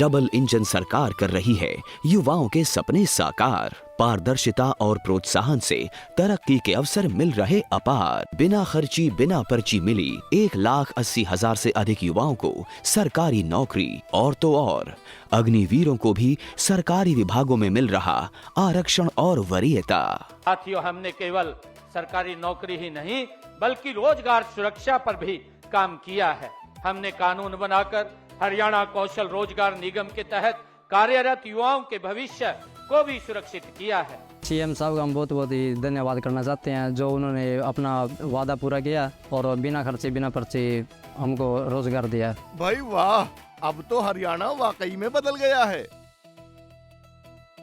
Double engine सरकार कर रही है युवाओं के सपने साकार। पारदर्शिता और प्रोत्साहन से तरक्की के अवसर मिल रहे अपार। बिना खर्ची बिना पर्ची मिली 1,80,000 से अधिक युवाओं को सरकारी नौकरी। और तो और अग्निवीरों को भी सरकारी विभागों में मिल रहा आरक्षण और वरीयता। साथियों, हमने केवल सरकारी नौकरी ही नहीं बल्कि रोजगार सुरक्षा पर भी काम किया है। हमने कानून बनाकर हरियाणा कौशल रोजगार निगम के तहत कार्यरत युवाओं के भविष्य को भी सुरक्षित किया है। सीएम साहब का हम बहुत बहुत ही धन्यवाद करना चाहते हैं, जो उन्होंने अपना वादा पूरा किया और बिना खर्चे बिना पर्चे हमको रोजगार दिया। भाई वाह, अब तो हरियाणा वाकई में बदल गया है।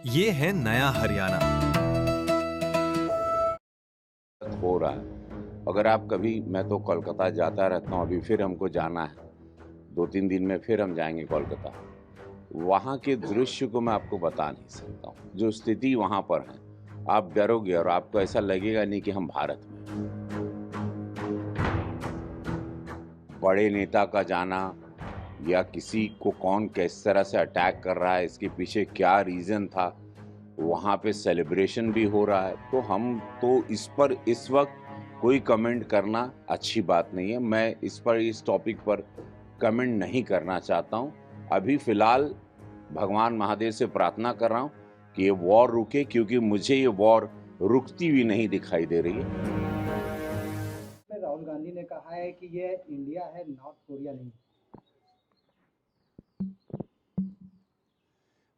ये है नया हरियाणा। हो रहा है। अगर आप कभी, मैं तो कोलकाता जाता रहता हूँ, अभी फिर हमको जाना है, 2-3 दिन में फिर हम जाएंगे कोलकाता। वहाँ के दृश्य को मैं आपको बता नहीं सकता हूँ। जो स्थिति वहाँ पर है, आप डरोगे और आपको ऐसा लगेगा नहीं कि हम भारत में। बड़े नेता का जाना या किसी को कौन किस तरह से अटैक कर रहा है, इसके पीछे क्या रीज़न था, वहाँ पे सेलिब्रेशन भी हो रहा है। तो हम तो इस पर इस वक्त कोई कमेंट करना अच्छी बात नहीं है। मैं इस पर, इस टॉपिक पर कमेंट नहीं करना चाहता हूँ। अभी फ़िलहाल भगवान महादेव से प्रार्थना कर रहा हूँ कि ये वॉर रुके, क्योंकि मुझे ये वॉर रुकती हुई नहीं दिखाई दे रही है। राहुल गांधी ने कहा है कि ये इंडिया है, नॉर्थ कोरिया नहीं।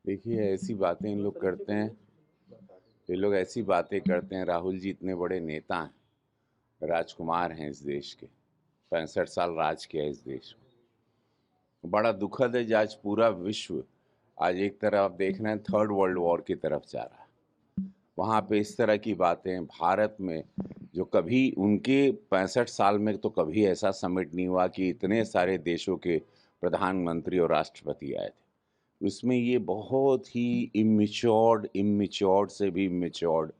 देखिए, ऐसी बातें इन लोग करते हैं, ये लोग ऐसी बातें करते हैं। राहुल जी इतने बड़े नेता हैं, राजकुमार हैं इस देश के, 65 साल राज किया इस देश में। बड़ा दुखद है, आज पूरा विश्व आज एक तरफ आप देख रहे हैं, थर्ड वर्ल्ड वॉर की तरफ जा रहा है। वहाँ पे इस तरह की बातें भारत में, जो कभी उनके 65 साल में तो कभी ऐसा समिट नहीं हुआ कि इतने सारे देशों के प्रधानमंत्री और राष्ट्रपति आए थे। उसमें ये बहुत ही इमेच्योर्ड से भी इमेच्योर्ड,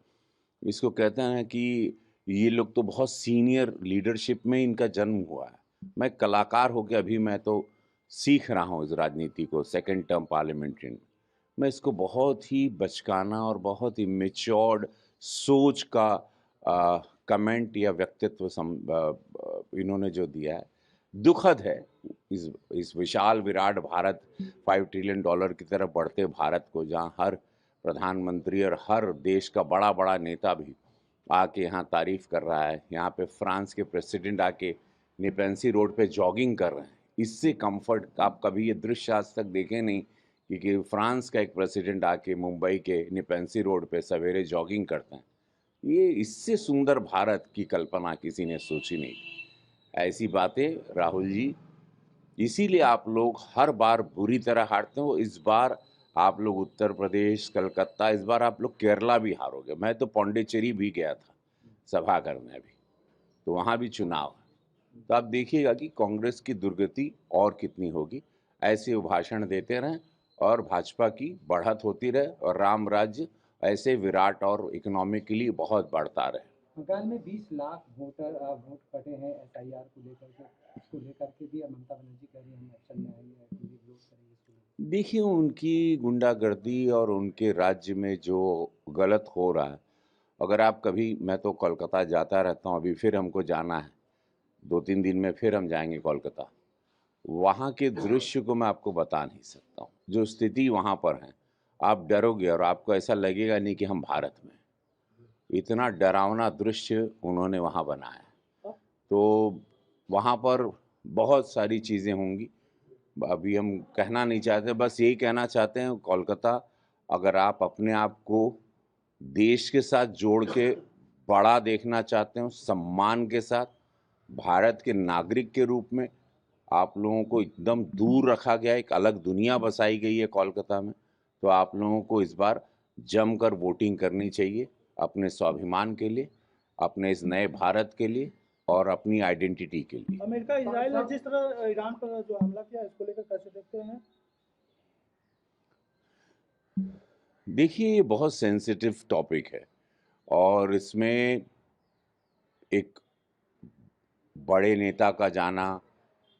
इसको कहते हैं कि ये लोग तो बहुत सीनियर लीडरशिप में इनका जन्म हुआ है। मैं कलाकार होकर अभी मैं तो सीख रहा हूँ इस राजनीति को, सेकंड टर्म पार्लियामेंट्री। मैं इसको बहुत ही बचकाना और बहुत ही मैच्योर्ड सोच का कमेंट या व्यक्तित्व इन्होंने जो दिया है, दुखद है। इस विशाल विराट भारत, $5 ट्रिलियन की तरफ बढ़ते भारत को, जहाँ हर प्रधानमंत्री और हर देश का बड़ा बड़ा नेता भी आके यहाँ तारीफ कर रहा है। यहाँ पे फ्रांस के प्रेसिडेंट आके निपेंसी रोड पे जॉगिंग कर रहे हैं। इससे कंफर्ट आप कभी ये दृश्य आज तक देखे नहीं कि फ्रांस का एक प्रेसिडेंट आके मुंबई के निपेंसी रोड पे सवेरे जॉगिंग करते हैं। ये इससे सुंदर भारत की कल्पना किसी ने सोची नहीं। ऐसी बातें राहुल जी, इसीलिए आप लोग हर बार बुरी तरह हारते हो। इस बार आप लोग उत्तर प्रदेश, कलकत्ता, इस बार आप लोग केरला भी हारोगे। मैं तो पौंडीचेरी भी गया था सभा करने अभी, तो वहाँ भी चुनाव है। तो आप देखिएगा कि कांग्रेस की दुर्गति और कितनी होगी। ऐसे वो भाषण देते रहें और भाजपा की बढ़त होती रहे और राम राज्य ऐसे विराट और इकोनॉमिकली बहुत बढ़ता रहे। बंगाल में 20 लाख वोट कटे हैं SIR को लेकर के, इसको लेकर के भी ममता बनर्जी कह रही है हम एक्शन में आएंगे, पूरी विरोध करेंगे। देखिए, उनकी गुंडागर्दी और उनके राज्य में जो गलत हो रहा है, अगर आप कभी, मैं तो कोलकाता जाता रहता हूँ, अभी फिर हमको जाना है, 2-3 दिन में फिर हम जाएंगे कोलकाता। वहाँ के दृश्य को मैं आपको बता नहीं सकता हूँ। जो स्थिति वहाँ पर है, आप डरोगे और आपको ऐसा लगेगा नहीं कि हम भारत में। इतना डरावना दृश्य उन्होंने वहाँ बनाया। तो वहाँ पर बहुत सारी चीज़ें होंगी, अभी हम कहना नहीं चाहते। बस यही कहना चाहते हैं, कोलकाता, अगर आप अपने आप को देश के साथ जोड़ के बड़ा देखना चाहते हो, सम्मान के साथ, भारत के नागरिक के रूप में आप लोगों को एकदम दूर रखा गया, एक अलग दुनिया बसाई गई है कोलकाता में, तो आप लोगों को इस बार जमकर वोटिंग करनी चाहिए अपने स्वाभिमान के लिए, अपने इस नए भारत के लिए और अपनी आइडेंटिटी के लिए। अमेरिका इजराइल ने जिस तरह ईरान पर जो हमला किया, इसको लेकर कैसे देखते हैं? देखिए, ये बहुत सेंसिटिव टॉपिक है और इसमें एक बड़े नेता का जाना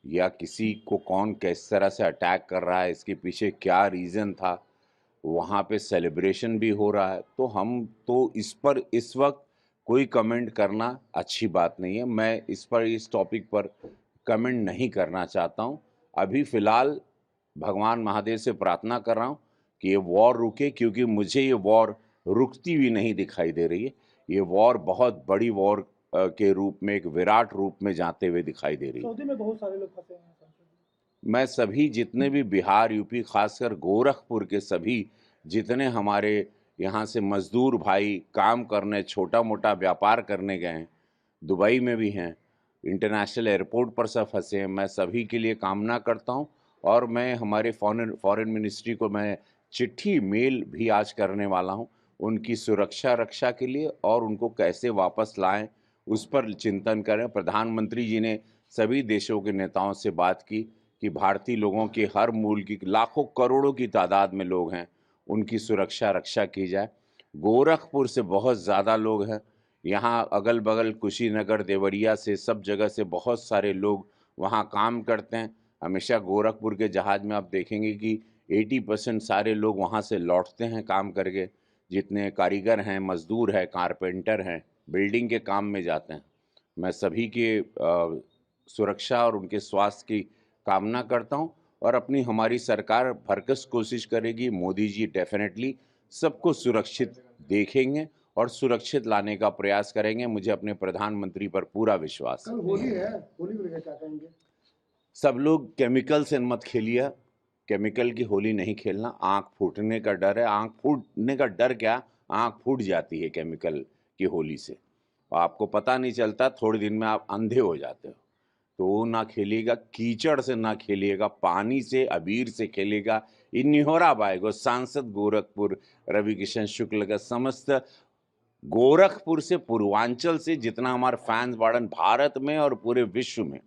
या किसी को कौन किस तरह से अटैक कर रहा है, इसके पीछे क्या रीज़न था, वहाँ पे सेलिब्रेशन भी हो रहा है, तो हम तो इस पर इस वक्त कोई कमेंट करना अच्छी बात नहीं है। मैं इस पर इस टॉपिक पर कमेंट नहीं करना चाहता हूँ। अभी फ़िलहाल भगवान महादेव से प्रार्थना कर रहा हूँ कि ये वॉर रुके, क्योंकि मुझे ये वॉर रुकती हुई नहीं दिखाई दे रही है। ये वॉर बहुत बड़ी वॉर के रूप में, एक विराट रूप में जाते हुए दिखाई दे रही है। सऊदी में बहुत सारे लोग फंसे हैं मैं सभी जितने भी बिहार, यूपी, खासकर गोरखपुर के सभी जितने हमारे यहाँ से मजदूर भाई काम करने, छोटा मोटा व्यापार करने गए हैं, दुबई में भी हैं, इंटरनेशनल एयरपोर्ट पर सब फंसे हैं, मैं सभी के लिए कामना करता हूँ। और मैं हमारे फॉरेन मिनिस्ट्री को मैं चिट्ठी मेल भी आज करने वाला हूँ, उनकी सुरक्षा रक्षा के लिए, और उनको कैसे वापस लाएं उस पर चिंतन करें। प्रधानमंत्री जी ने सभी देशों के नेताओं से बात की कि भारतीय लोगों के हर मूल की लाखों करोड़ों की तादाद में लोग हैं, उनकी सुरक्षा रक्षा की जाए। गोरखपुर से बहुत ज़्यादा लोग हैं, यहाँ अगल बगल कुशीनगर, देवरिया से, सब जगह से बहुत सारे लोग वहाँ काम करते हैं। हमेशा गोरखपुर के जहाज़ में आप देखेंगे कि 80% सारे लोग वहाँ से लौटते हैं काम करके। जितने कारीगर हैं, मजदूर हैं, कारपेंटर हैं, बिल्डिंग के काम में जाते हैं। मैं सभी के सुरक्षा और उनके स्वास्थ्य की कामना करता हूं, और अपनी हमारी सरकार भरकस कोशिश करेगी। मोदी जी डेफिनेटली सबको सुरक्षित देखेंगे और सुरक्षित लाने का प्रयास करेंगे। मुझे अपने प्रधानमंत्री पर पूरा विश्वास है। कल होली है, होली को लेकर क्या कहेंगे? सब लोग केमिकल से मत खेलिए, केमिकल की होली नहीं खेलना। आँख फूटने का डर है, आँख फूटने का डर क्या, आँख फूट जाती है केमिकल की होली से, और आपको पता नहीं चलता, थोड़े दिन में आप अंधे हो जाते हो। तो ना खेलिएगा, कीचड़ से ना खेलिएगा, पानी से, अबीर से खेलिएगा। इन्होरा बाएगो सांसद गोरखपुर रवि किशन शुक्ल का समस्त गोरखपुर से, पूर्वांचल से जितना हमारे फैंस बाड़न भारत में और पूरे विश्व में,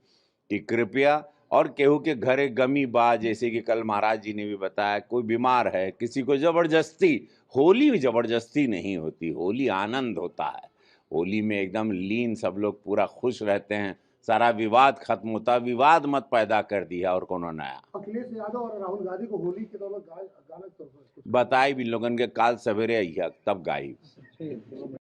कि कृपया, और केहू के घरे गमी बा, जैसे कि कल महाराज जी ने भी बताया, कोई बीमार है, किसी को जबरदस्ती, होली जबरदस्ती नहीं होती, होली आनंद होता है। होली में एकदम लीन सब लोग पूरा खुश रहते हैं, सारा विवाद खत्म होता। विवाद मत पैदा कर दिया और कोनो नया। अखिलेश यादव और राहुल गांधी को होली के दौरान गाना बताई भी लोगन के काल सवेरे अहिया तब गाई।